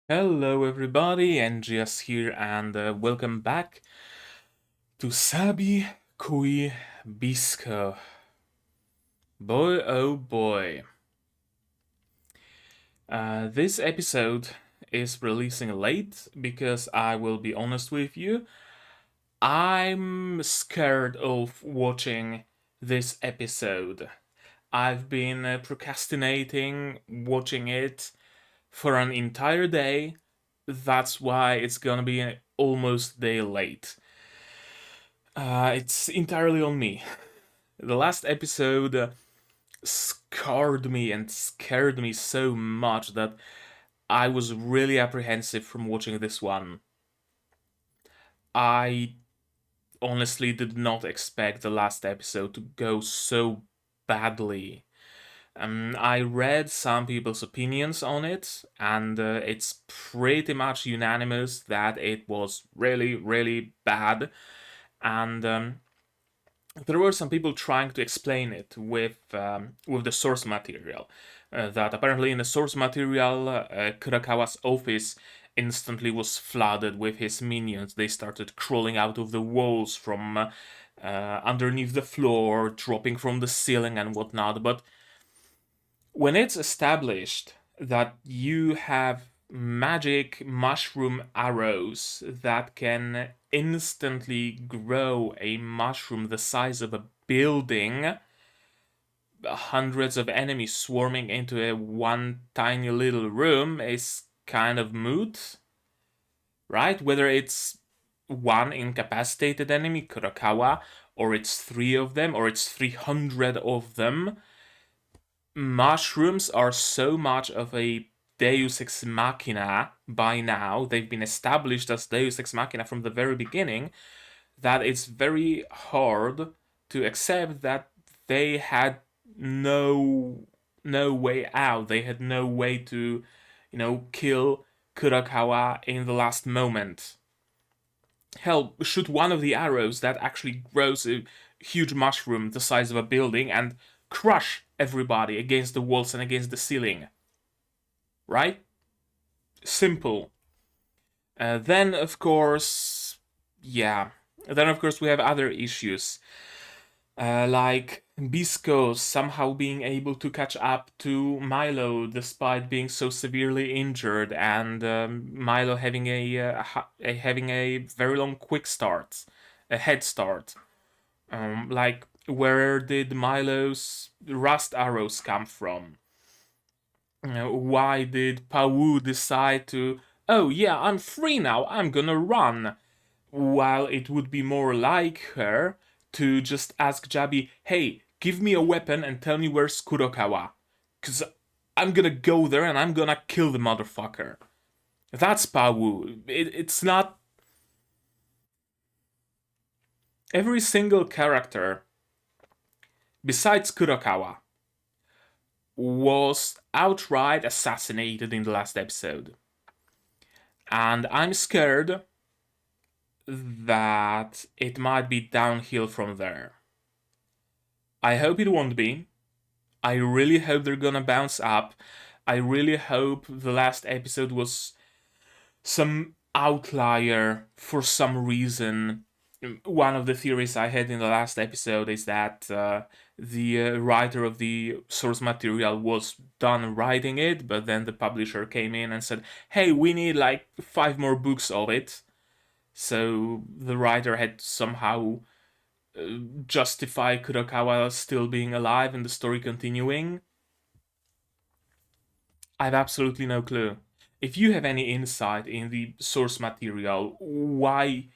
Hello everybody, NGS here and welcome back to Sabikui Bisco. Boy oh boy. This episode is releasing late because I will be honest with you, I'm scared of watching this episode. I've been procrastinating watching it for an entire day. That's why it's gonna be almost a day late. It's entirely on me. The last episode scarred me and scared me so much that I was really apprehensive from watching this one. I honestly did not expect the last episode to go so badly. I read some people's opinions on it, and it's pretty much unanimous that it was really, really bad. And there were some people trying to explain it with the source material. That apparently in the source material, Kurakawa's office instantly was flooded with his minions. They started crawling out of the walls from underneath the floor, dropping from the ceiling and whatnot. But when it's established that you have magic mushroom arrows that can instantly grow a mushroom the size of a building, hundreds of enemies swarming into a one tiny little room is kind of moot, right? Whether it's one incapacitated enemy, Kurakawa, or it's three of them, or it's 300 of them, mushrooms are so much of a Deus Ex Machina by now. They've been established as Deus Ex Machina from the very beginning, that it's very hard to accept that they had no way out. They had no way to, kill Kurakawa in the last moment. Hell, shoot one of the arrows that actually grows a huge mushroom the size of a building and crush everybody against the walls and against the ceiling. Right? Simple. Then, of course, yeah. Then, of course, we have other issues. Like Bisco somehow being able to catch up to Milo despite being so severely injured, and Milo having a very long quick start, a head start. Like, where did Milo's rust arrows come from? Why did Pawu decide to, oh yeah, I'm free now, I'm gonna run? While it would be more like her to just ask Jabi, hey, give me a weapon and tell me where's Kurokawa. Because I'm gonna go there and I'm gonna kill the motherfucker. That's Pawu. It's not. Every single character, besides Kurokawa, was outright assassinated in the last episode. And I'm scared that it might be downhill from there. I hope it won't be. I really hope they're gonna bounce up. I really hope the last episode was some outlier for some reason. One of the theories I had in the last episode is that the writer of the source material was done writing it, but then the publisher came in and said, hey, we need like 5 more books of it. So the writer had somehow justify Kurokawa still being alive and the story continuing. I have absolutely no clue. If you have any insight in the source material, why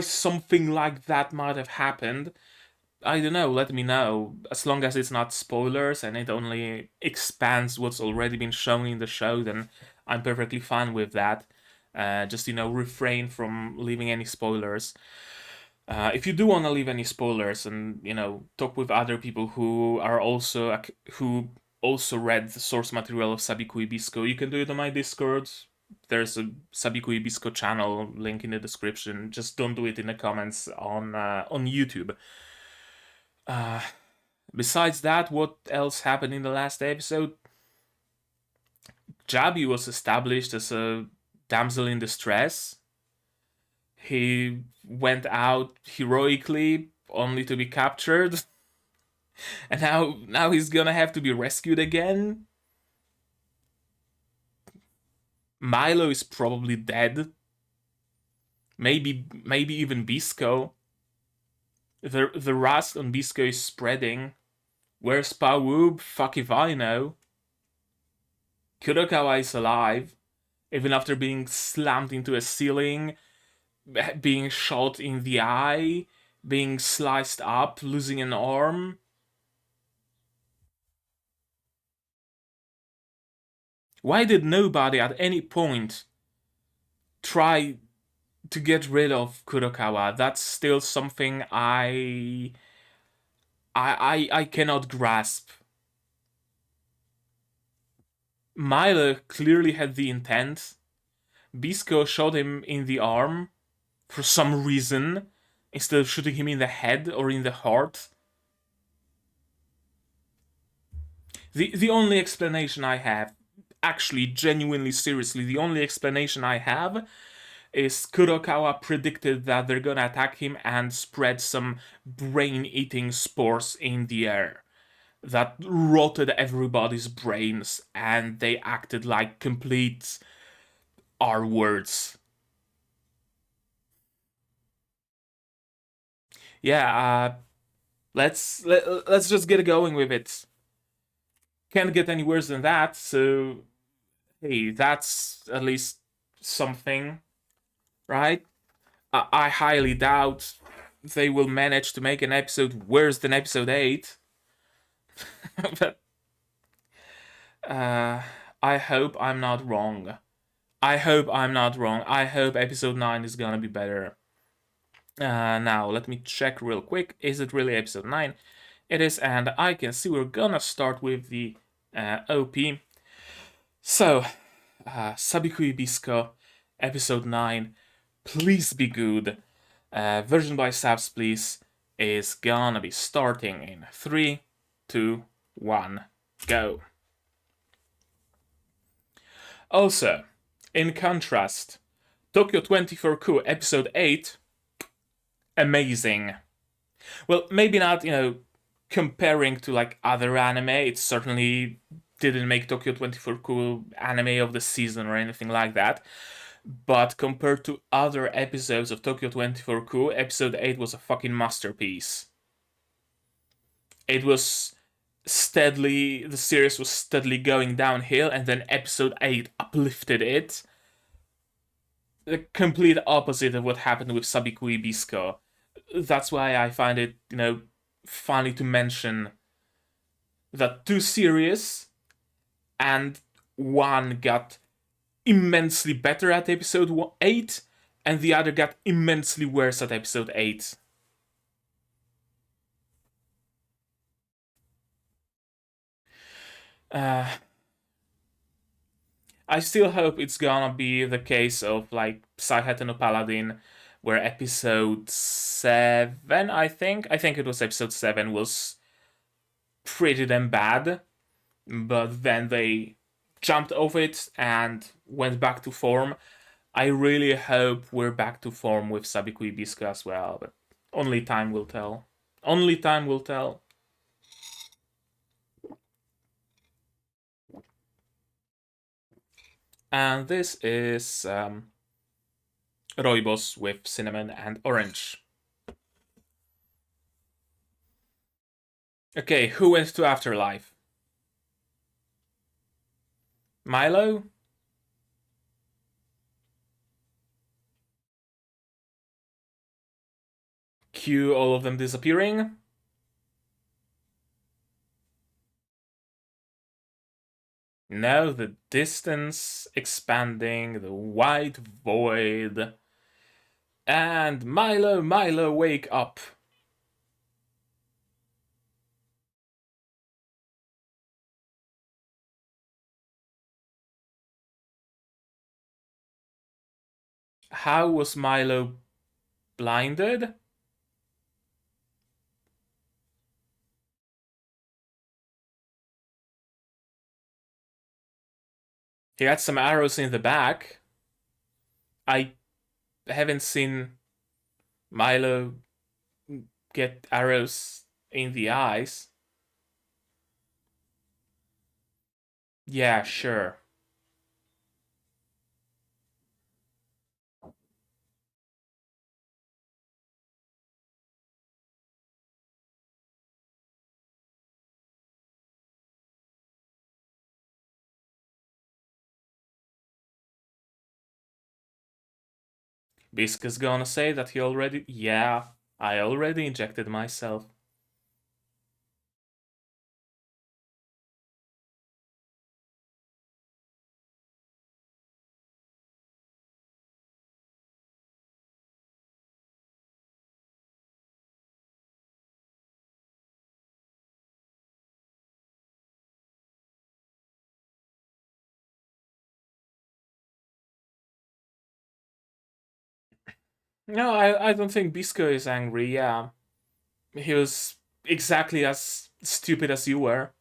something like that might have happened, I don't know, let me know. As long as it's not spoilers and it only expands what's already been shown in the show, then I'm perfectly fine with that. Just, refrain from leaving any spoilers. If you do want to leave any spoilers and talk with other people who also read the source material of Sabikui Bisco, you can do it on my Discord. There's a Sabikui Bisco channel link in the description. Just don't do it in the comments on YouTube. Uh, Besides that, what else happened in the last episode? Jabi was established as a damsel in distress. He went out heroically only to be captured. And now he's gonna have to be rescued again. Milo is probably dead. Maybe even Bisco. The rust on Bisco is spreading. Where's Pawoob? Fuck if I know. Kurokawa is alive, even after being slammed into a ceiling, being shot in the eye, being sliced up, losing an arm. Why did nobody at any point try to get rid of Kurokawa? That's still something I cannot grasp. Milo clearly had the intent. Bisco shot him in the arm for some reason instead of shooting him in the head or in the heart. The only explanation I have, actually, genuinely, seriously, the only explanation I have is Kurokawa predicted that they're gonna attack him and spread some brain-eating spores in the air that rotted everybody's brains, and they acted like complete R-words. Yeah, let's just get going with it. Can't get any worse than that, so hey, that's at least something, right? I highly doubt they will manage to make an episode worse than episode 8. But I hope I'm not wrong. I hope I'm not wrong. I hope episode 9 is gonna be better. Now, let me check real quick. Is it really episode 9? It is, and I can see we're gonna start with the OP. So, Sabikui Bisco, episode 9. Please be good. Version by Sabs, please, is gonna be starting in 3, 2, 1, go. Also, in contrast, Tokyo 24-Ku episode 8, amazing. Well, maybe not, comparing to like other anime, it certainly didn't make Tokyo 24-Ku anime of the season or anything like that. But compared to other episodes of Tokyo 24-Ku, episode 8 was a fucking masterpiece. It was the series was steadily going downhill, and then episode 8 uplifted it. The complete opposite of what happened with Sabikui Bisco. That's why I find it, funny to mention that two series and one got immensely better at episode 8 and the other got immensely worse at episode 8. I still hope it's gonna be the case of like Saiheto no Paladin, where episode 7, I think it was episode 7, was pretty damn bad, but then they jumped over it and went back to form. I really hope we're back to form with Sabikui Bisco as well, but only time will tell. Only time will tell. And this is Rooibos with cinnamon and orange. Okay, who went to Afterlife? Milo? Cue all of them disappearing? No, the distance expanding, the white void. And Milo, wake up. How was Milo blinded? He had some arrows in the back. I haven't seen Milo get arrows in the eyes. Yeah, sure. Bisco's gonna say that he already. Yeah, I already injected myself. No, I don't think Bisco is angry, yeah. He was exactly as stupid as you were.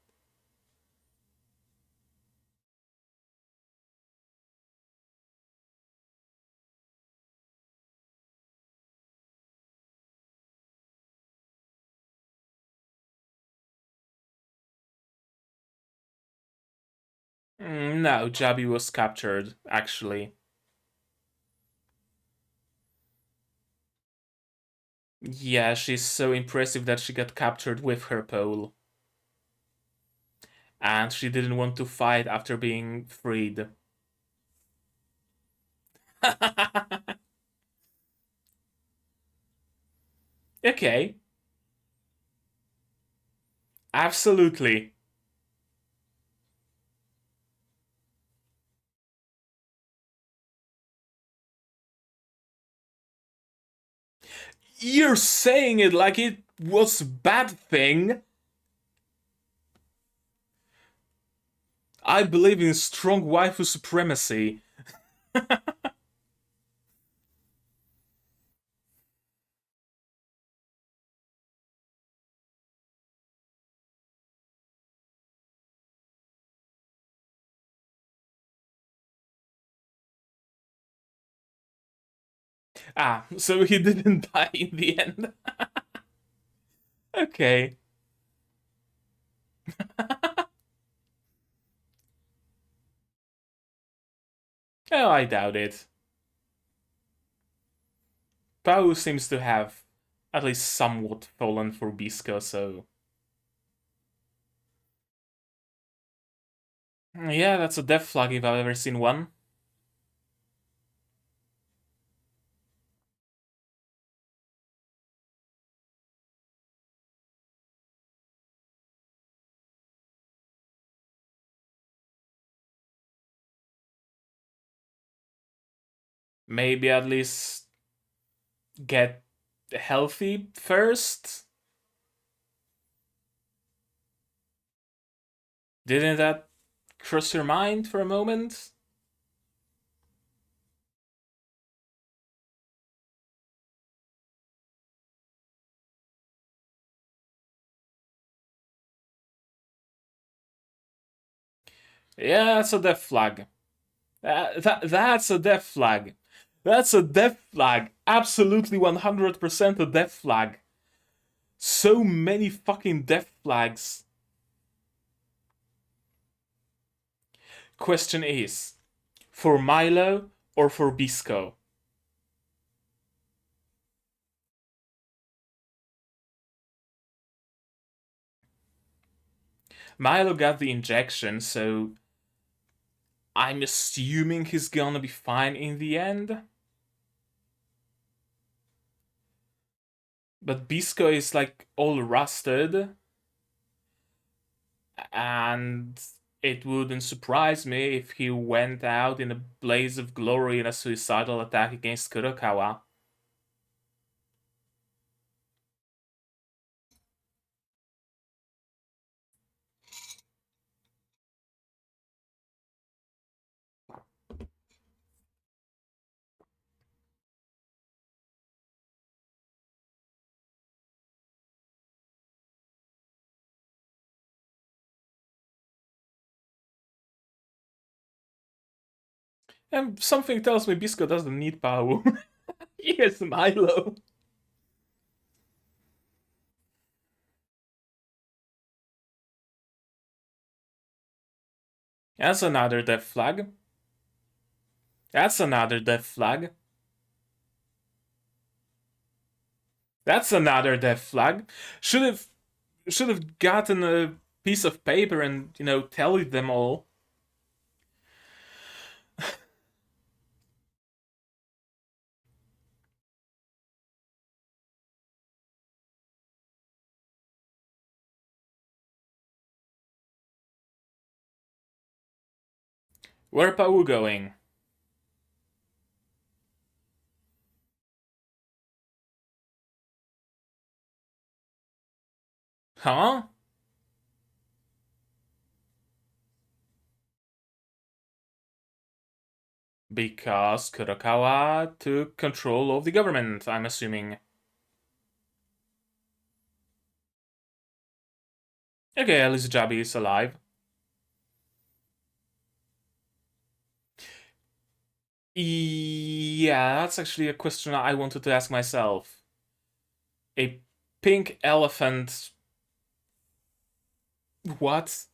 No, Jabi was captured, actually. Yeah, she's so impressive that she got captured with her pole. And she didn't want to fight after being freed. Okay, absolutely. You're saying it like it was a bad thing. I believe in strong waifu supremacy. Ah, so he didn't die in the end. Okay. Oh, I doubt it. Pao seems to have at least somewhat fallen for Bisco, so. Yeah, that's a death flag if I've ever seen one. Maybe at least get healthy first? Didn't that cross your mind for a moment? Yeah, that's a death flag. That's a death flag. That's a death flag. Absolutely 100% a death flag. So many fucking death flags. Question is, for Milo or for Bisco? Milo got the injection, so I'm assuming he's gonna be fine in the end. But Bisco is like all rusted, and it wouldn't surprise me if he went out in a blaze of glory in a suicidal attack against Kurokawa. And something tells me Bisco doesn't need Pau. He has Milo. That's another death flag. That's another death flag. That's another death flag. Should have should have gotten a piece of paper and tallied them all. Where Pau going? Huh? Because Kurokawa took control of the government, I'm assuming. Okay, at least Jabi is alive. Yeah, that's actually a question I wanted to ask myself. A pink elephant. What?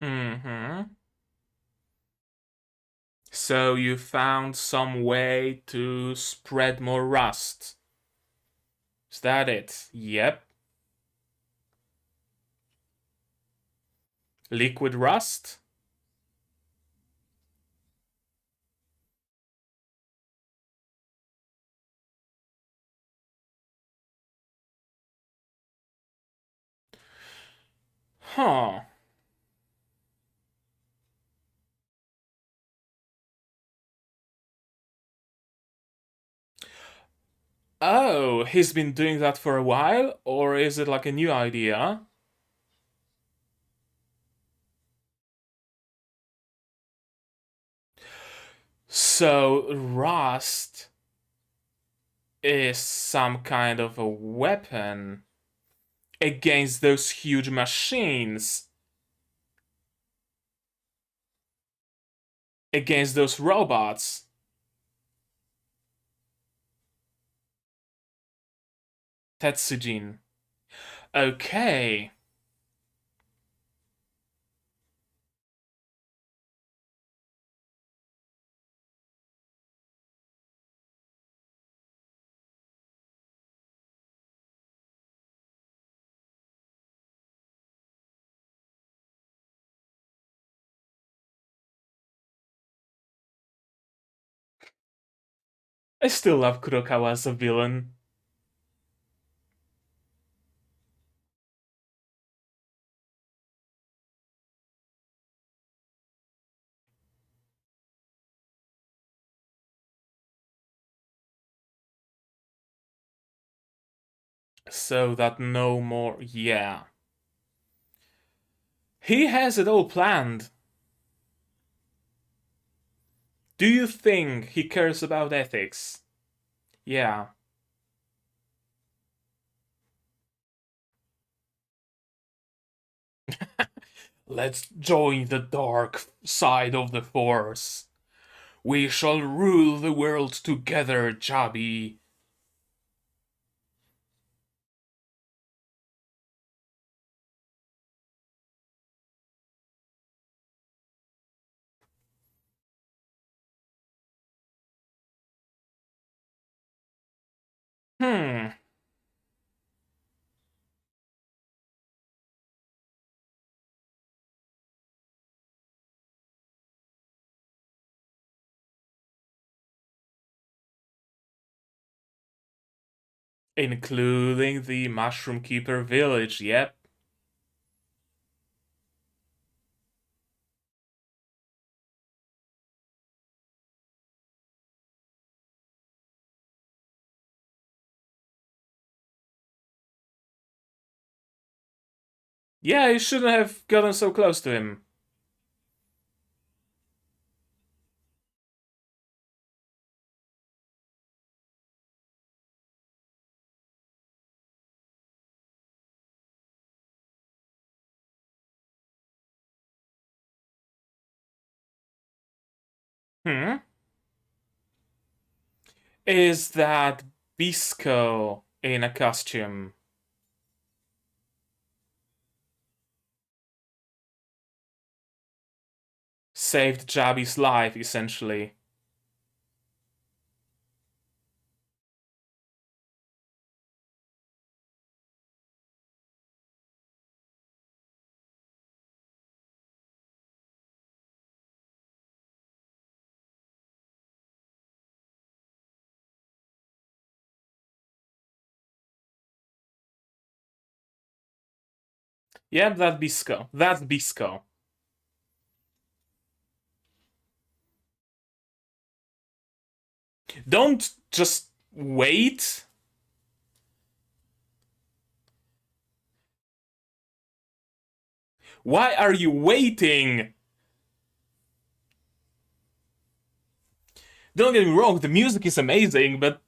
Mm-hmm. So you found some way to spread more rust. Is that it? Yep. Liquid rust? Huh. Oh, he's been doing that for a while? Or is it like a new idea? So, rust is some kind of a weapon against those huge machines, against those robots. Tetsujin. Okay. I still love Kurokawa as a villain. So that no more. Yeah. He has it all planned. Do you think he cares about ethics? Yeah. Let's join the dark side of the Force. We shall rule the world together, Chabi. Hmm. Including the Mushroom Keeper village, yep. Yeah, you shouldn't have gotten so close to him. Hmm? Is that Bisco in a costume? Saved Jabi's life, essentially. Yeah, that Bisco. That's Bisco. Don't just wait. Why are you waiting? Don't get me wrong, the music is amazing, but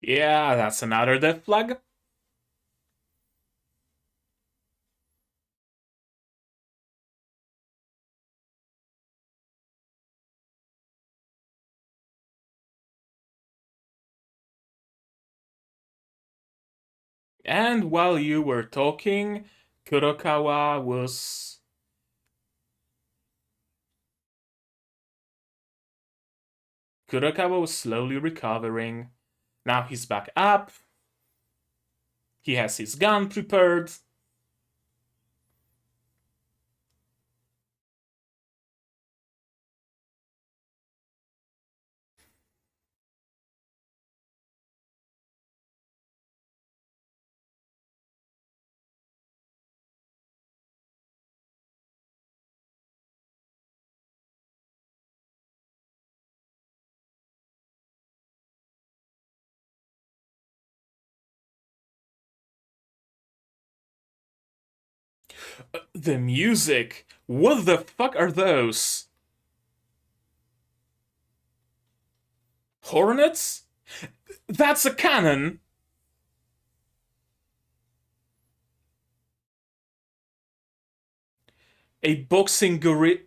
yeah, that's another death flag. And while you were talking, Kurokawa was Kurokawa was slowly recovering. Now he's back up. He has his gun prepared. The music. What the fuck are those? Hornets? That's a cannon. A boxing gorilla.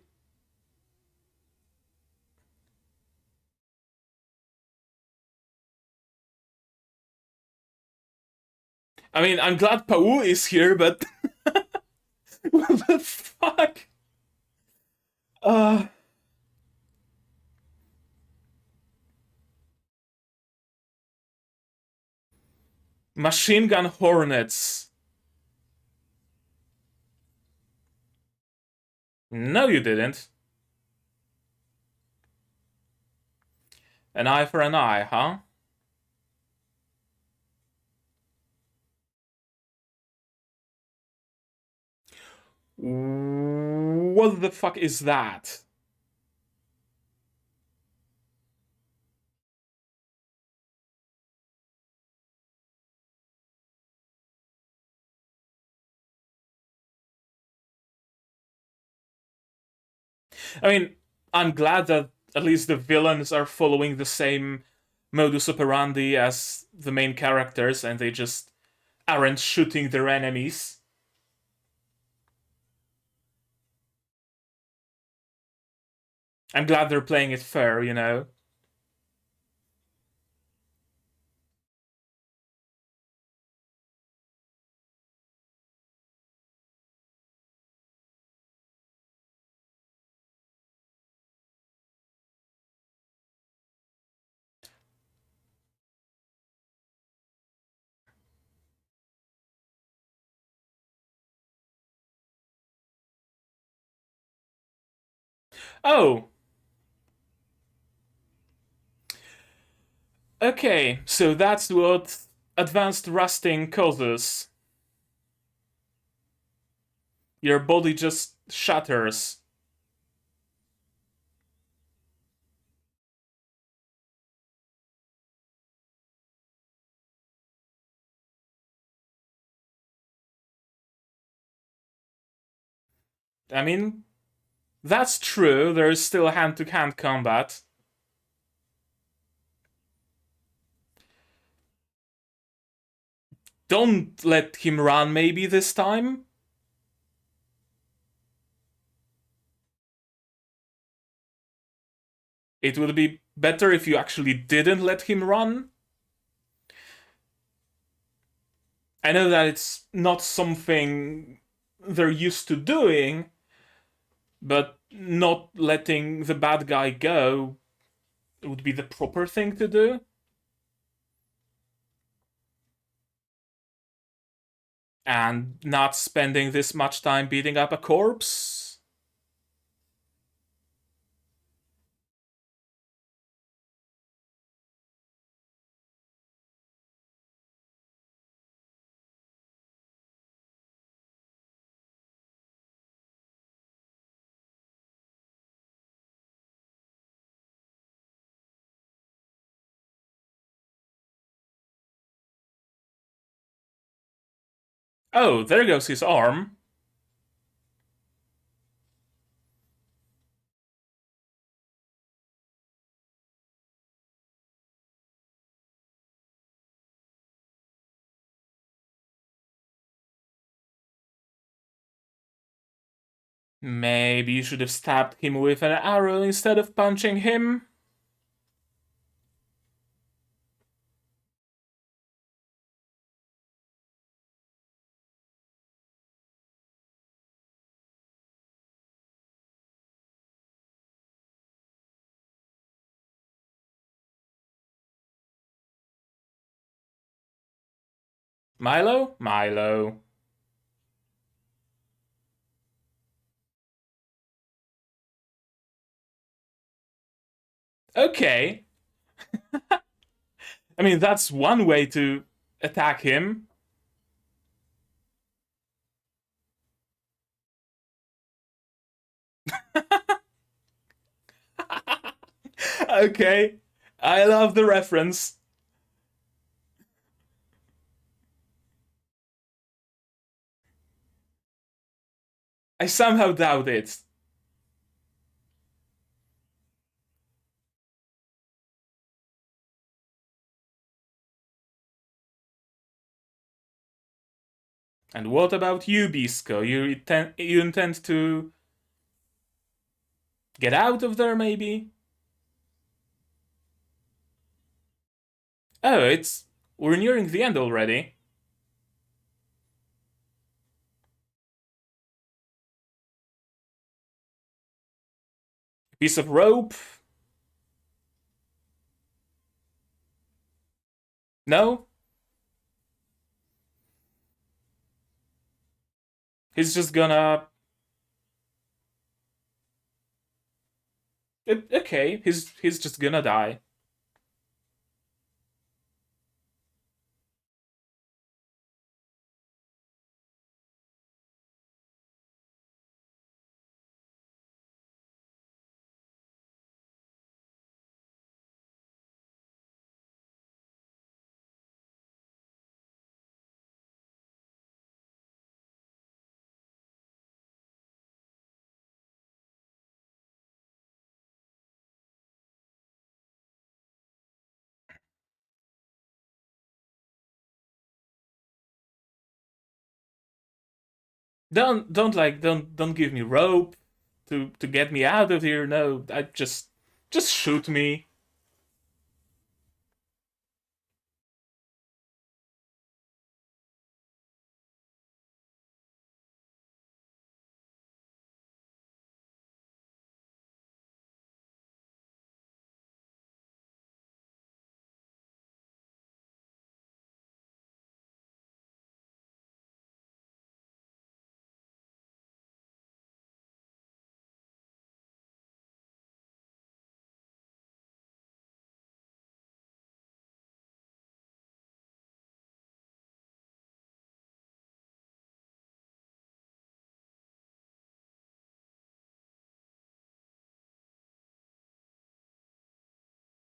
I mean, I'm glad Pau is here, but what the fuck? Uh, Machine gun hornets. No, you didn't. An eye for an eye, huh? What the fuck is that? I mean, I'm glad that at least the villains are following the same modus operandi as the main characters and they just aren't shooting their enemies. I'm glad they're playing it fair, you know. Oh, okay, so that's what advanced rusting causes. Your body just shatters. I mean, that's true, there is still hand to hand combat. Don't let him run, maybe this time? It would be better if you actually didn't let him run. I know that it's not something they're used to doing, but not letting the bad guy go would be the proper thing to do. And not spending this much time beating up a corpse. Oh, there goes his arm. Maybe you should have stabbed him with an arrow instead of punching him. Milo? Milo. Okay. I mean, that's one way to attack him. Okay. I love the reference. I somehow doubt it. And what about you, Bisco? You intend to get out of there, maybe? Oh, it's. We're nearing the end already. Piece of rope? No? He's just gonna. Okay, he's just gonna die. Don't give me rope to get me out of here. No, I just shoot me.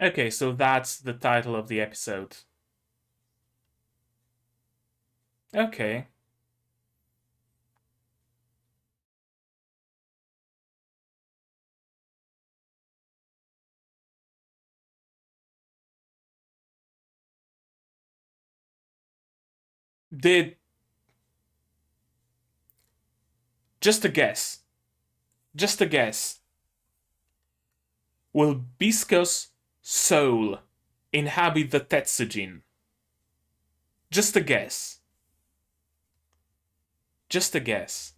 Okay, so that's the title of the episode. Okay. Did just a guess. Just a guess. Will Bisco's soul inhabit the Tetsujin? Just a guess. Just a guess.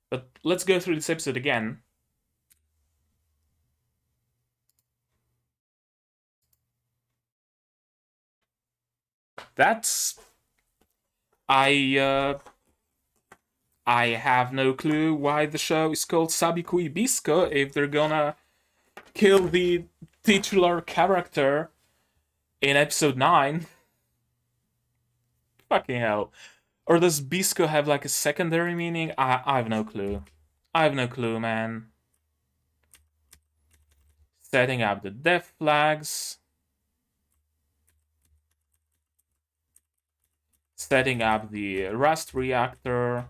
But let's go through this episode again. That's I have no clue why the show is called Sabikui Bisco if they're gonna kill the titular character in episode 9. Fucking hell. Or does Bisco have like a secondary meaning? I have no clue. I have no clue, man. Setting up the death flags. Setting up the rust reactor.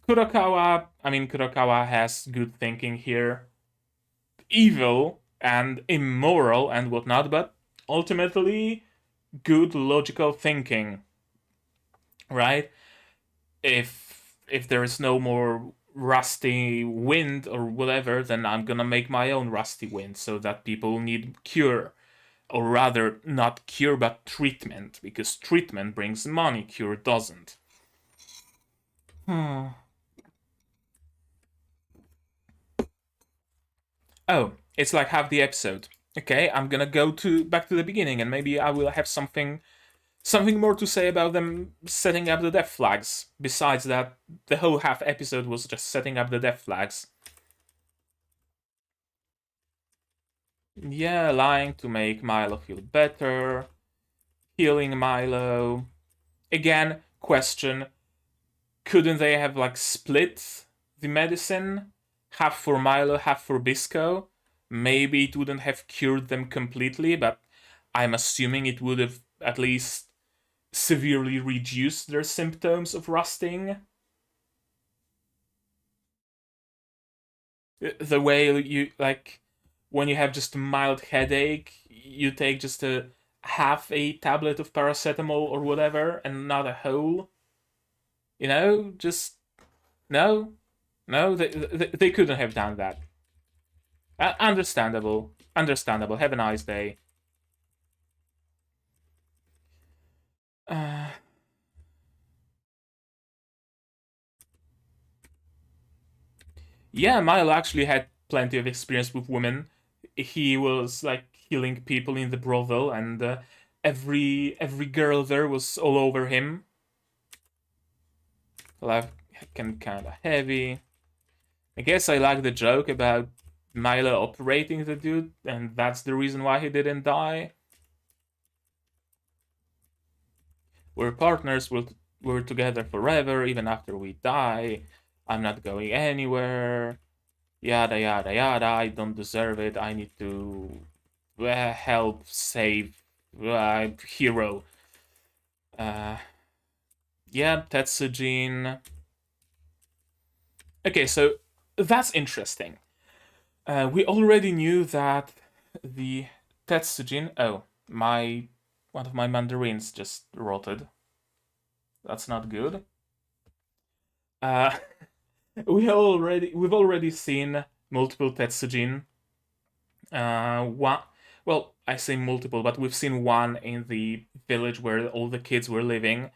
Kurokawa has good thinking here. Evil and immoral and whatnot, but ultimately good logical thinking. Right? If there is no more rusty wind or whatever, then I'm gonna make my own rusty wind so that people need cure. Or rather, not cure, but treatment, because treatment brings money, cure doesn't. Oh, it's like half the episode. Okay, I'm gonna go to back to the beginning, and maybe I will have something more to say about them setting up the death flags. Besides that, the whole half episode was just setting up the death flags. Yeah, lying to make Milo feel better, healing Milo. Again, question: couldn't they have like split the medicine, half for Milo, half for Bisco? Maybe it wouldn't have cured them completely, but I'm assuming it would have at least severely reduced their symptoms of rusting. The way you like when you have just a mild headache, you take just a half a tablet of paracetamol or whatever and not a whole. Just no, no, they couldn't have done that. Understandable, understandable. Have a nice day. Uh, yeah, Milo actually had plenty of experience with women. He was like healing people in the brothel, and every girl there was all over him. Like, kind of heavy. I guess I like the joke about Milo operating the dude, and that's the reason why he didn't die. We're partners. We're together forever, even after we die. I'm not going anywhere. Yada yada yada. I don't deserve it. I need to help save hero. Uh, yeah, Tetsujin. Okay, so that's interesting. We already knew that the Tetsujin. Oh, my one of my mandarins just rotted. That's not good. Uh, We've already seen multiple Tetsujin. One, well, I say multiple, but we've seen one in the village where all the kids were living.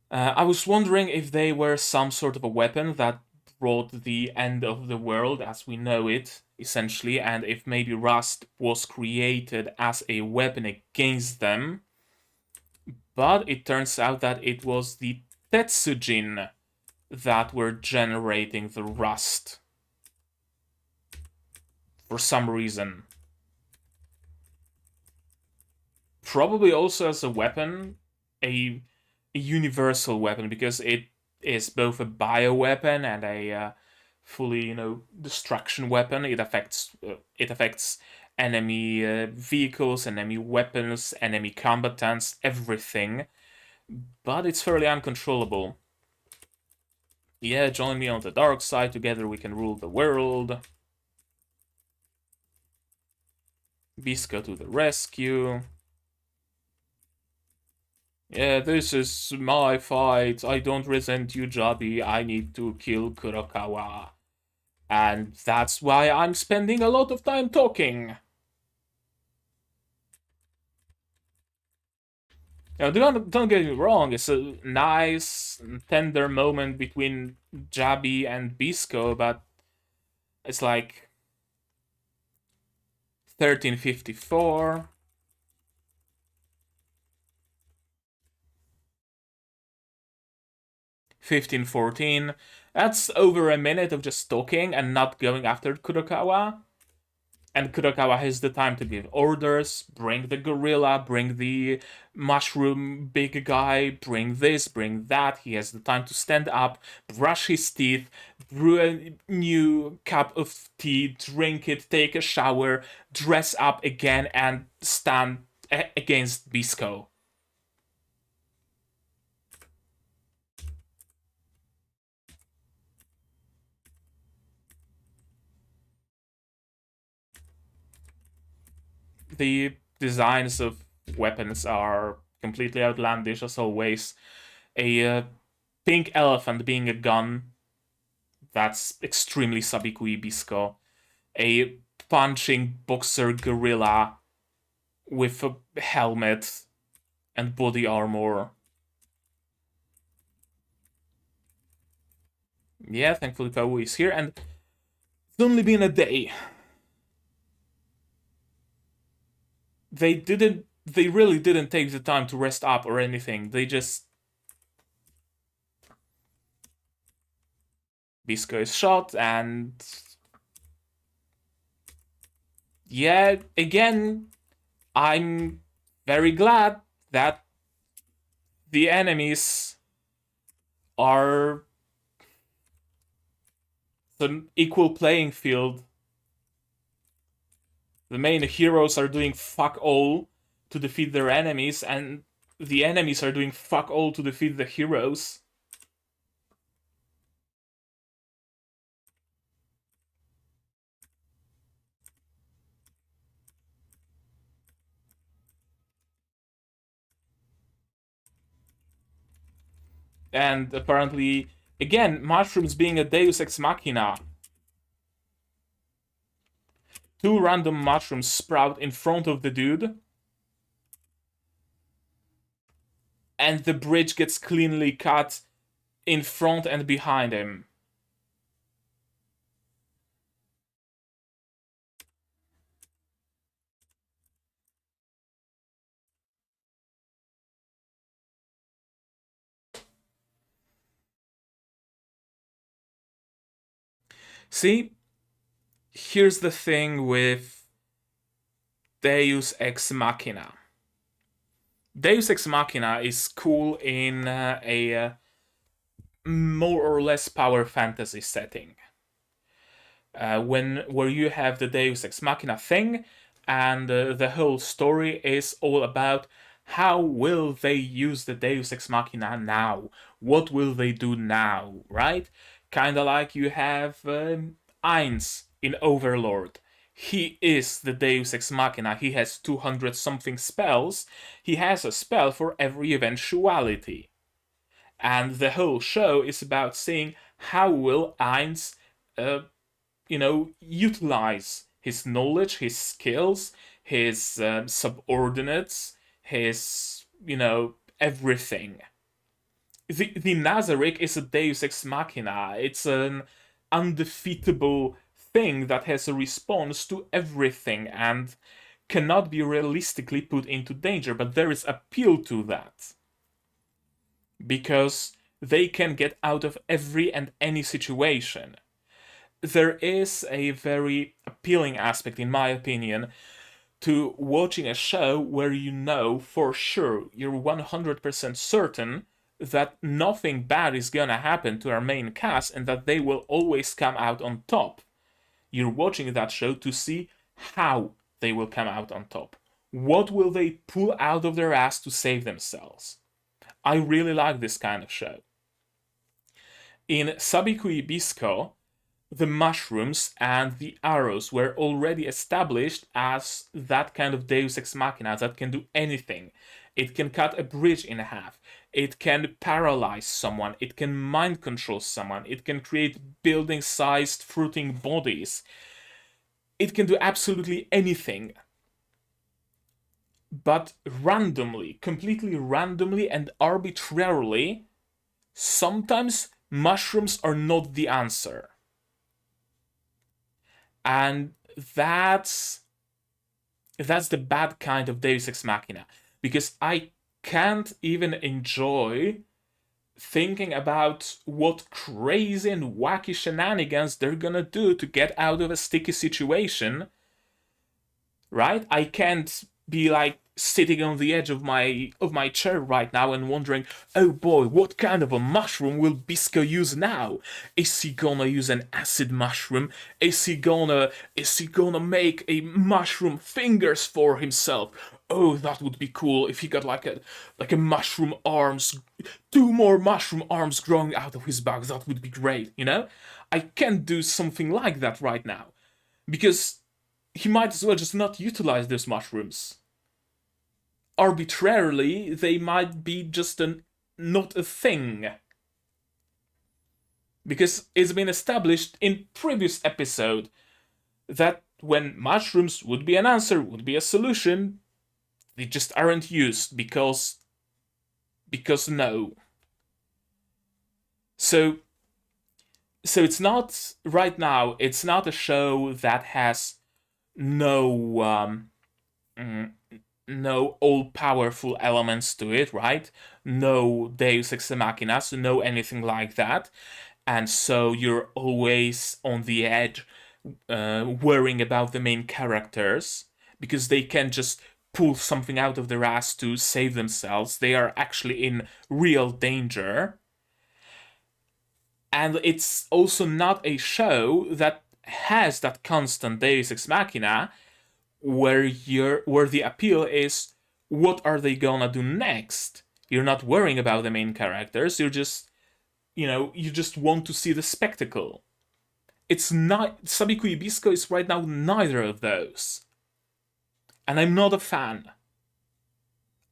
I was wondering if they were some sort of a weapon that brought the end of the world as we know it, essentially, and if maybe Rust was created as a weapon against them. But it turns out that it was the Tetsujin that were generating the Rust for some reason. Probably also as a weapon, a universal weapon, because it is both a bioweapon and a fully, destruction weapon. It affects enemy vehicles, enemy weapons, enemy combatants, everything. But it's fairly uncontrollable. Yeah, join me on the dark side. Together we can rule the world. Bisco to the rescue. Yeah, this is my fight. I don't resent you, Jabi. I need to kill Kurokawa. And that's why I'm spending a lot of time talking. Now, don't get me wrong, it's a nice, tender moment between Jabi and Bisco, but it's like 1354. 1514. That's over a minute of just talking and not going after Kurokawa. And Kurokawa has the time to give orders, bring the gorilla, bring the mushroom big guy, bring this, bring that. He has the time to stand up, brush his teeth, brew a new cup of tea, drink it, take a shower, dress up again, and stand against Bisco. The designs of weapons are completely outlandish as always. A pink elephant being a gun, that's extremely Sabikui Bisco. A punching boxer gorilla with a helmet and body armor. Yeah, thankfully Pau is here, and it's only been a day. They really didn't take the time to rest up or anything. They just... Bisco is shot, and yeah, again, I'm very glad that the enemies are an equal playing field. The main heroes are doing fuck all to defeat their enemies, and the enemies are doing fuck all to defeat the heroes. And apparently, again, mushrooms being a deus ex machina. Two random mushrooms sprout in front of the dude, and the bridge gets cleanly cut in front and behind him. See, here's the thing with Deus Ex Machina. Deus Ex Machina is cool in a more or less power fantasy setting. Where you have the Deus Ex Machina thing, and the whole story is all about how will they use the Deus Ex Machina now? What will they do now, right? Kinda like you have Ainz in Overlord. He is the Deus Ex Machina. He has 200 something spells. He has a spell for every eventuality. And the whole show is about seeing how will Ainz, utilize his knowledge, his skills, his subordinates, his, everything. The Nazarick is a deus ex machina. It's an undefeatable thing that has a response to everything and cannot be realistically put into danger, but there is appeal to that. Because they can get out of every and any situation. There is a very appealing aspect, in my opinion, to watching a show where you know for sure, you're 100% certain that nothing bad is gonna happen to our main cast and that they will always come out on top. You're watching that show to see how they will come out on top. What will they pull out of their ass to save themselves? I really like this kind of show. In Sabikui Bisco, the mushrooms and the arrows were already established as that kind of deus ex machina that can do anything. It can cut a bridge in half. It can paralyze someone. It can mind control someone. It can create building-sized fruiting bodies. It can do absolutely anything. But randomly, completely randomly and arbitrarily, sometimes mushrooms are not the answer. And that's the bad kind of deus ex machina, because I can't even enjoy thinking about what crazy and wacky shenanigans they're gonna do to get out of a sticky situation, right? I can't be like sitting on the edge of my chair right now and wondering, oh boy, what kind of a mushroom will Bisco use now? Is he gonna use an acid mushroom? Is he gonna make a mushroom fingers for himself? Oh, that would be cool if he got like a mushroom arms, 2 more mushroom arms growing out of his back. That would be great, I can't do something like that right now because he might as well just not utilize those mushrooms. Arbitrarily, they might be just not a thing. Because it's been established in previous episode that when mushrooms would be an answer, would be a solution, they just aren't used because no. So it's not right now. It's not a show that has no all-powerful elements to it, right? No Deus Ex Machina, so no anything like that. And so you're always on the edge, worrying about the main characters, because they can just pull something out of their ass to save themselves. They are actually in real danger. And it's also not a show that has that constant Deus Ex Machina, where the appeal is what are they gonna do next. You're not worrying about the main characters. You're just you just want to see the spectacle. It's not Sabikui Bisco is right now neither of those, and I'm not a fan.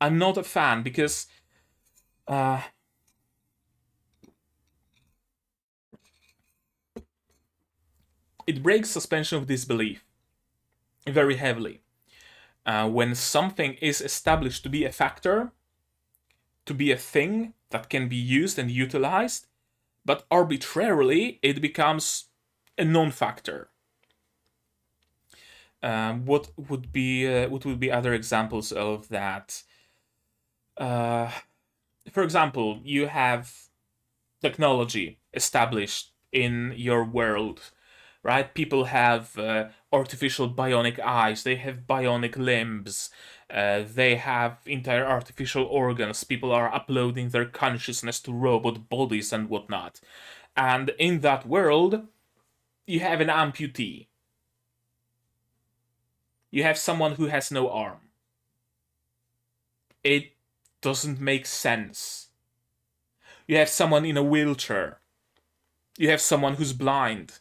I'm not a fan because it breaks suspension of disbelief very heavily. When something is established to be a factor, to be a thing that can be used and utilized, but arbitrarily it becomes a non-factor. What would be other examples of that? For example, you have technology established in your world, right? People have artificial bionic eyes, they have bionic limbs, they have entire artificial organs, people are uploading their consciousness to robot bodies and whatnot. And in that world, you have an amputee. You have someone who has no arm. It doesn't make sense. You have someone in a wheelchair. You have someone who's blind.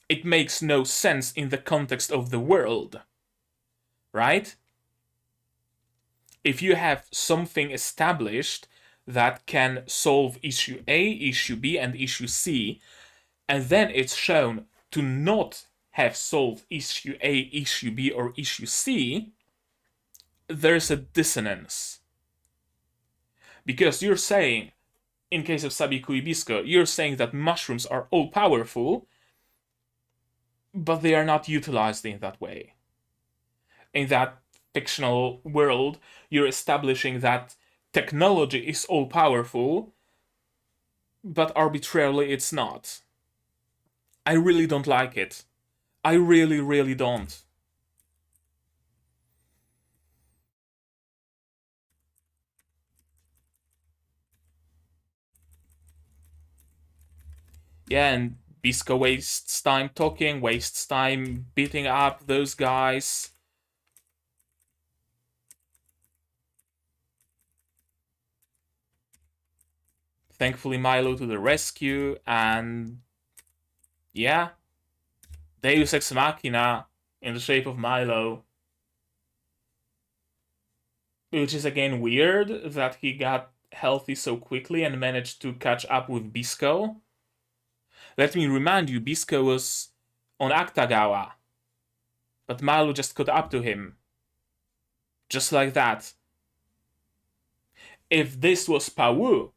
It makes no sense in the context of the world, right? If you have something established that can solve issue A, issue B, and issue C, and then it's shown to not have solved issue A, issue B, or issue C, there's a dissonance. Because you're saying, in case of Sabikui Bisco, you're saying that mushrooms are all powerful, but they are not utilized in that way. In that fictional world, you're establishing that technology is all powerful, but arbitrarily it's not. I really don't like it. I really, really don't. Yeah, and Bisco wastes time talking, wastes time beating up those guys. Thankfully, Milo to the rescue, and yeah, Deus Ex Machina in the shape of Milo. Which is again weird that he got healthy so quickly and managed to catch up with Bisco. Let me remind you, Bisco was on Akutagawa, but Milo just caught up to him. Just like that. If this was Pawu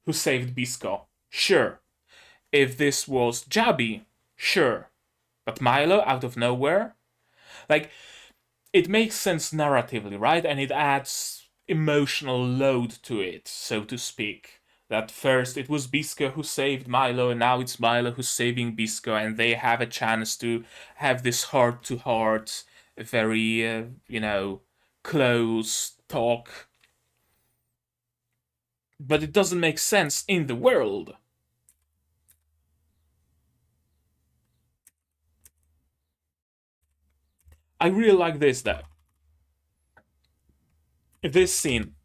who saved Bisco, sure. If this was Jabi, sure. But Milo out of nowhere? Like, it makes sense narratively, right? And it adds emotional load to it, so to speak. That first it was Bisco who saved Milo, and now it's Milo who's saving Bisco, and they have a chance to have this heart to heart, very, close talk. But it doesn't make sense in the world. I really like this though. This scene.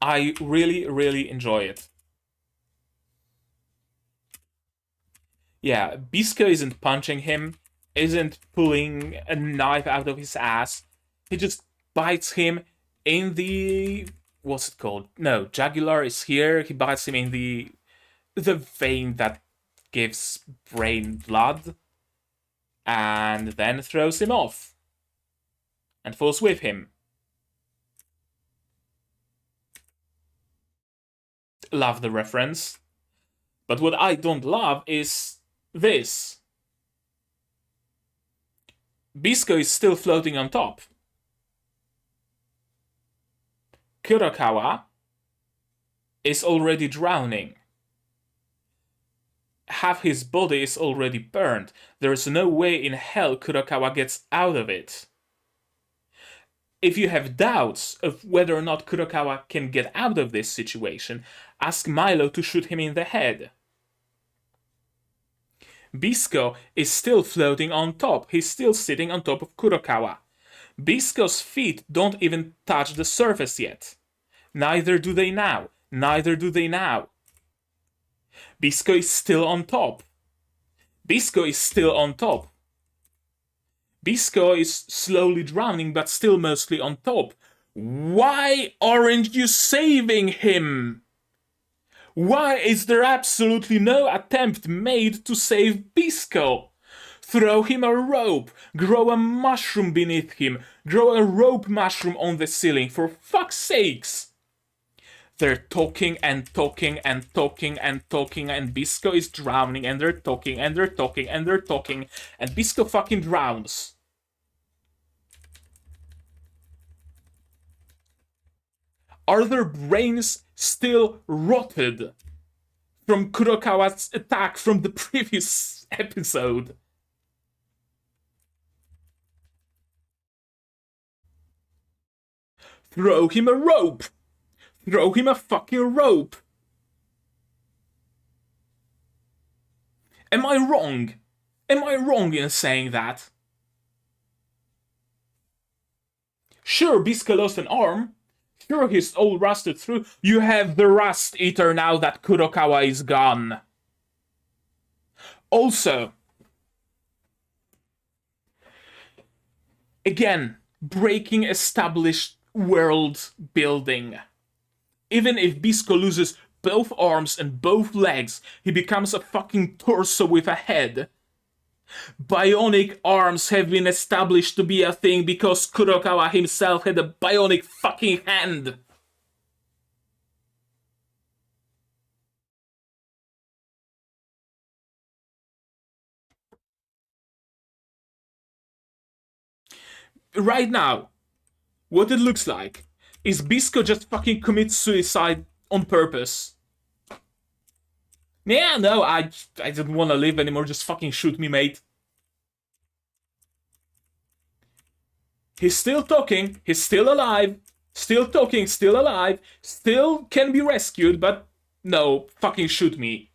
I really, really enjoy it. Yeah, Bisco isn't punching him, isn't pulling a knife out of his ass. He just bites him in the what's it called? No, jugular is here. He bites him in the vein that gives brain blood, and then throws him off and falls with him. Love the reference. But what I don't love is this. Bisco is still floating on top. Kurakawa is already drowning. Half his body is already burned. There is no way in hell Kurakawa gets out of it. If you have doubts of whether or not Kurakawa can get out of this situation, ask Milo to shoot him in the head. Bisco is still floating on top. He's still sitting on top of Kurakawa. Bisco's feet don't even touch the surface yet. Neither do they now. Neither do they now. Bisco is still on top. Bisco is still on top. Bisco is slowly drowning, but still mostly on top. Why aren't you saving him? Why is there absolutely no attempt made to save Bisco? Throw him a rope, grow a mushroom beneath him, grow a rope mushroom on the ceiling, for fuck's sakes! They're talking and talking and talking and talking, and Bisco is drowning, and they're talking and they're talking and they're talking, and Bisco fucking drowns. Are their brains still rotted from Kurokawa's attack from the previous episode? Throw him a rope! Throw him a fucking rope! Am I wrong? Am I wrong in saying that? Sure, Bisco lost an arm. Sure, he's all rusted through. You have the Rust Eater now that Kurokawa is gone. Also, again, breaking established world building. Even if Bisco loses both arms and both legs, he becomes a fucking torso with a head. Bionic arms have been established to be a thing because Kurokawa himself had a bionic fucking hand. Right now, what it looks like is Bisco just fucking commits suicide on purpose. Yeah, no, I didn't want to live anymore, just fucking shoot me, mate. He's still talking, he's still alive, still talking, still alive, still can be rescued, but no, fucking shoot me.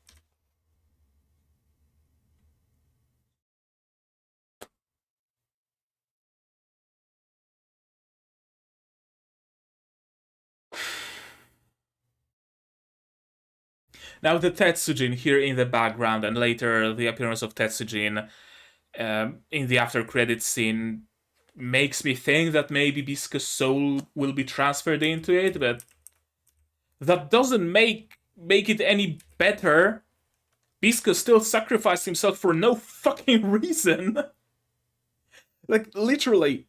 Now the Tetsujin here in the background, and later the appearance of Tetsujin in the after credits scene makes me think that maybe Bisco's soul will be transferred into it, but that doesn't make it any better. Bisco still sacrificed himself for no fucking reason. Like, literally,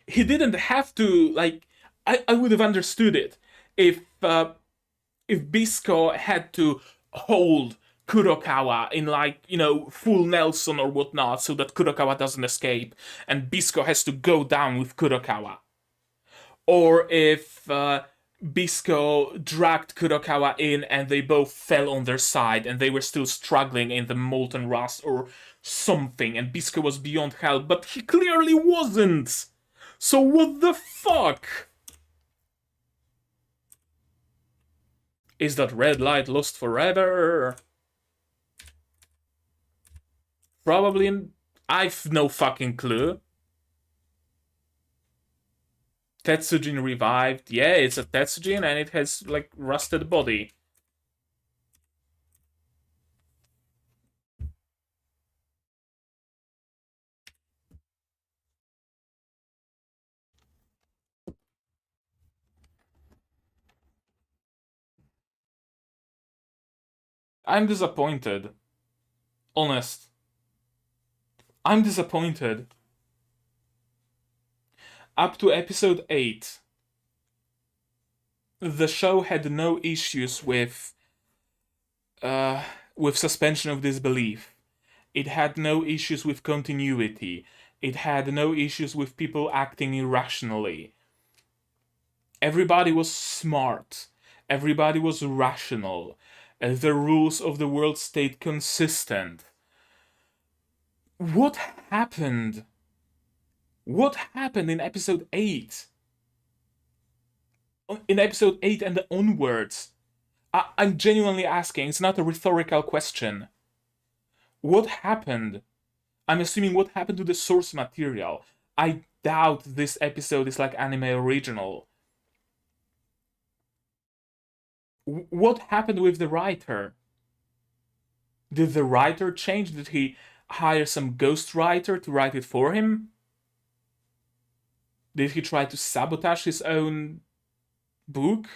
he didn't have to, like, I would have understood it if Bisco had to hold Kurokawa in, like, full Nelson or whatnot so that Kurokawa doesn't escape and Bisco has to go down with Kurokawa. Or if Bisco dragged Kurokawa in and they both fell on their side and they were still struggling in the molten rust or something and Bisco was beyond help, but he clearly wasn't! So what the fuck? Is that red light lost forever? Probably. I've no fucking clue. Tetsujin revived. Yeah, it's a Tetsujin and it has, like, rusted body. I'm disappointed. Honest. I'm disappointed. Up to episode 8, the show had no issues with suspension of disbelief. It had no issues with continuity. It had no issues with people acting irrationally. Everybody was smart. Everybody was rational. The rules of the world stayed consistent. What happened? What happened in episode 8? In episode 8 and onwards? I'm genuinely asking, it's not a rhetorical question. What happened? I'm assuming what happened to the source material. I doubt this episode is like anime original. What happened with the writer? Did the writer change? Did he hire some ghost writer to write it for him? Did he try to sabotage his own book?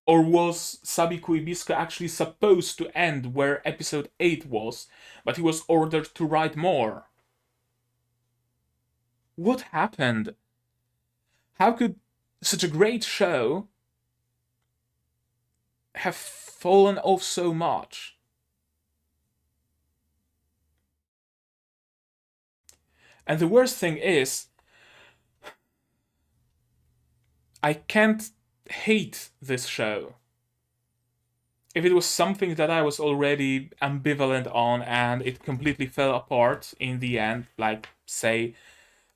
Or was Sabikui Bisco actually supposed to end where episode 8 was, but he was ordered to write more? What happened? How could such a great show have fallen off so much? And the worst thing is, I can't hate this show. If it was something that I was already ambivalent on and it completely fell apart in the end, like, say,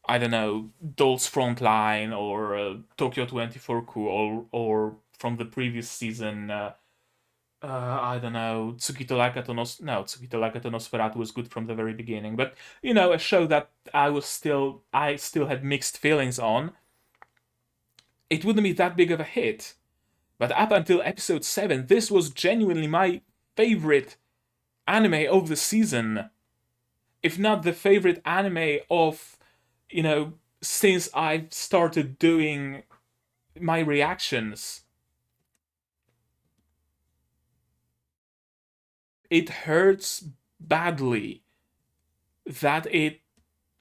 I don't know, Doll's Frontline or Tokyo 24-ku or from the previous season, I don't know, Tsukito Lakato Nosferatu was good from the very beginning, but, a show that I still had mixed feelings on, it wouldn't be that big of a hit. But up until episode 7, this was genuinely my favorite anime of the season. If not the favorite anime of, since I started doing my reactions. It hurts badly that it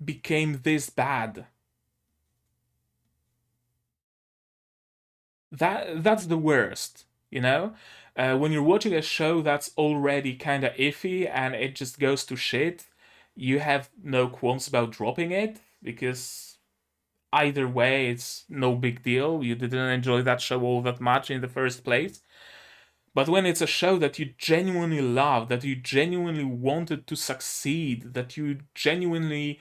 became this bad. That's the worst, you know? When you're watching a show that's already kind of iffy and it just goes to shit, you have no qualms about dropping it because either way, it's no big deal. You didn't enjoy that show all that much in the first place. But when it's a show that you genuinely love, that you genuinely wanted to succeed, that you genuinely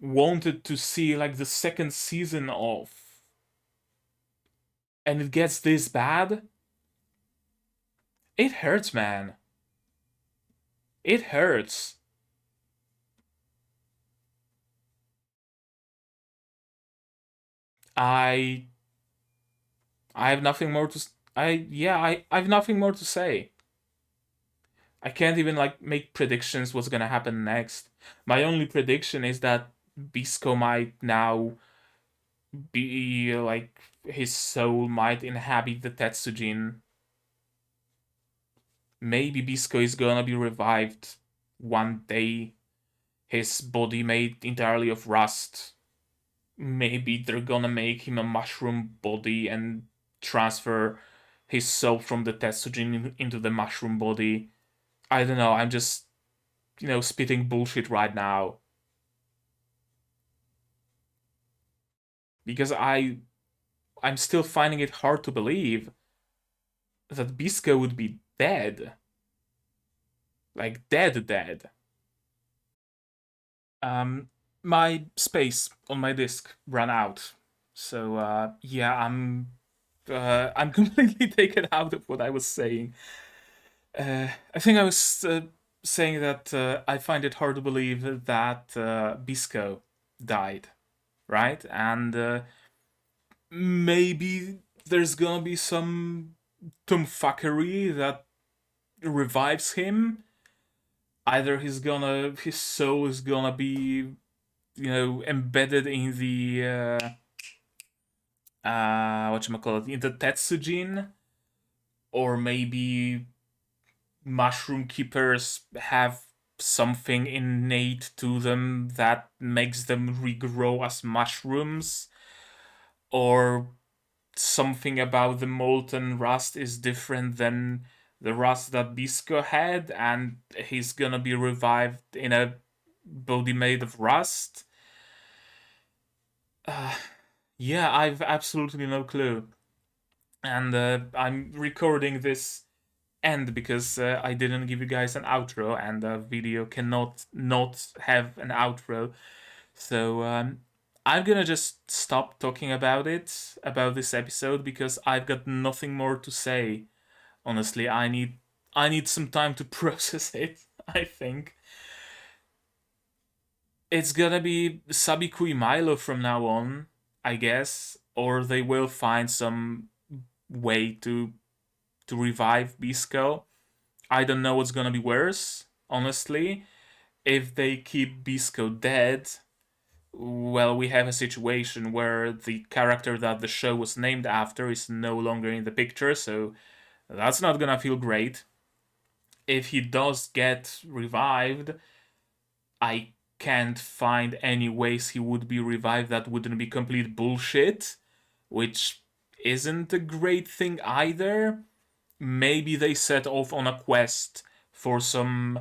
wanted to see like the second season of, and it gets this bad, it hurts, man. It hurts. I I have nothing more to I have nothing more to say. I can't even like make predictions what's gonna happen next. My only prediction is that Bisco might now be like his soul might inhabit the Tetsujin. Maybe Bisco is gonna be revived one day. His body made entirely of rust. Maybe they're gonna make him a mushroom body and transfer his soul from the Tetsujin into the mushroom body. I don't know. I'm just, spitting bullshit right now because I'm still finding it hard to believe that Bisco would be dead, like dead, dead. Um, my space on my disk ran out, so yeah, I'm completely taken out of what I was saying. I think I was saying that I find it hard to believe that Bisco died, right? And maybe there's gonna be some tomfuckery that revives him. Either his soul is gonna be, embedded in the whatchamacallit, in the Tetsujin, or maybe mushroom keepers have something innate to them that makes them regrow as mushrooms, or something about the molten rust is different than the rust that Bisco had, and he's gonna be revived in a body made of rust. Uh, yeah, I've absolutely no clue. And I'm recording this end because I didn't give you guys an outro, and the video cannot not have an outro. So I'm gonna just stop talking about it, about this episode, because I've got nothing more to say. Honestly, I need some time to process it. I think it's gonna be Sabikui Milo from now on, I guess, or they will find some way to revive Bisco. I don't know what's gonna be worse, honestly. If they keep Bisco dead, well, we have a situation where the character that the show was named after is no longer in the picture, so that's not gonna feel great. If he does get revived, I can't find any ways he would be revived that wouldn't be complete bullshit, which isn't a great thing either. Maybe they set off on a quest for some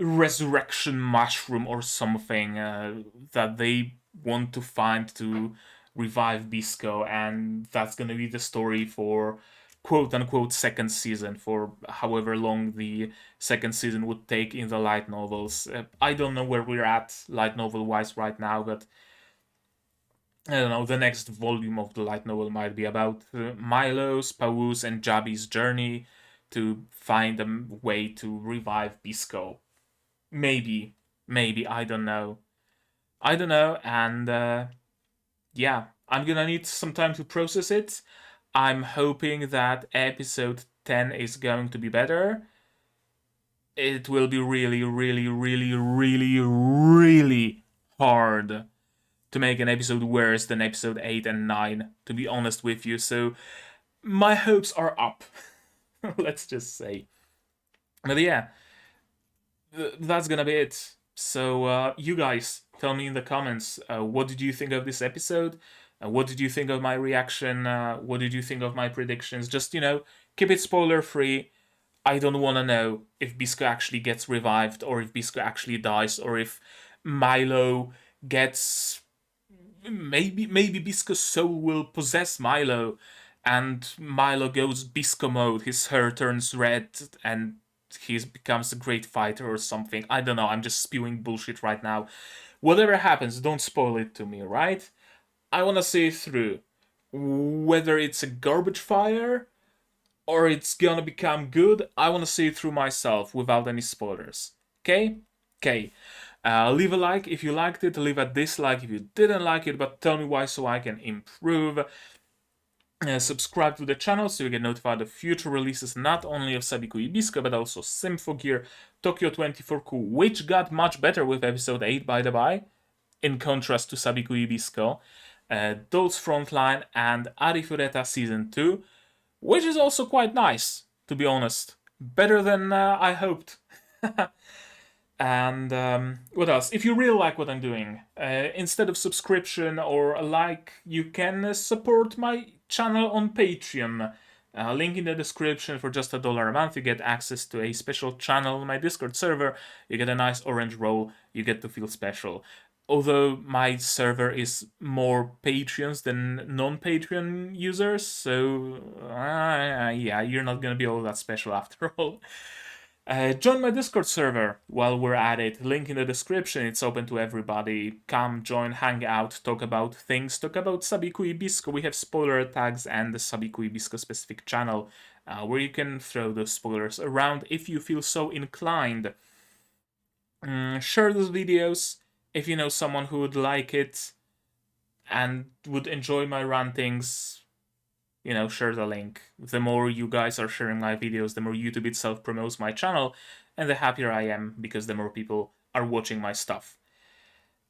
resurrection mushroom or something that they want to find to revive Bisco, and that's gonna be the story for quote unquote second season, for however long the second season would take in the light novels. I don't know where we're at light novel wise right now, but I don't know, the next volume of the light novel might be about Milo's, Pau's, and Jabi's journey to find a way to revive Bisco. Maybe, maybe, I don't know. I don't know, and yeah, I'm gonna need some time to process it. I'm hoping that episode 10 is going to be better. It will be really, really, really, really, really hard to make an episode worse than episode 8 and 9, to be honest with you. So my hopes are up. Let's just say. But yeah, that's gonna be it. So you guys, tell me in the comments, what did you think of this episode? What did you think of my reaction? What did you think of my predictions? Just, keep it spoiler free. I don't want to know if Bisco actually gets revived, or if Bisco actually dies, or if Milo gets... Maybe Bisco's soul will possess Milo, and Milo goes Bisco mode, his hair turns red, and he becomes a great fighter or something. I don't know, I'm just spewing bullshit right now. Whatever happens, don't spoil it to me, right? I want to see it through. Whether it's a garbage fire or it's gonna become good, I want to see it through myself without any spoilers. Okay? Okay. Leave a like if you liked it, leave a dislike if you didn't like it, but tell me why so I can improve. Subscribe to the channel so you get notified of future releases not only of Sabikui Bisco but also Symphogear, Tokyo 24Ku, which got much better with episode 8 by the by, in contrast to Sabikui Bisco, Dolls Frontline, and Arifureta Season 2, which is also quite nice, to be honest. Better than I hoped. And what else? If you really like what I'm doing, instead of subscription or a like, you can support my channel on Patreon. Link in the description. For just $1 a month, you get access to a special channel on my Discord server. You get a nice orange roll. You get to feel special. Although my server is more Patreons than non-Patreon users, so yeah, you're not gonna be all that special after all. Join my Discord server while we're at it. Link in the description. It's open to everybody. Come, join, hang out, talk about things. Talk about Sabikui Bisco. We have spoiler tags and the Sabikui Bisco specific channel where you can throw those spoilers around if you feel so inclined. Share those videos if you know someone who would like it and would enjoy my rantings. Share the link. The more you guys are sharing my videos, the more YouTube itself promotes my channel, and the happier I am, because the more people are watching my stuff.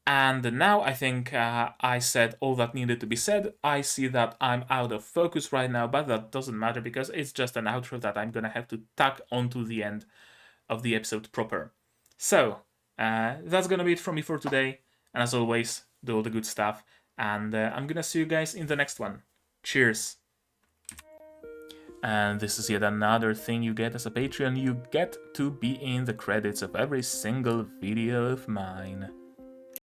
And now I think I said all that needed to be said. I see that I'm out of focus right now, but that doesn't matter, because it's just an outro that I'm gonna have to tack onto the end of the episode proper. So, that's gonna be it from me for today, and as always, do all the good stuff, and I'm gonna see you guys in the next one. Cheers! And this is yet another thing you get as a Patreon. You get to be in the credits of every single video of mine.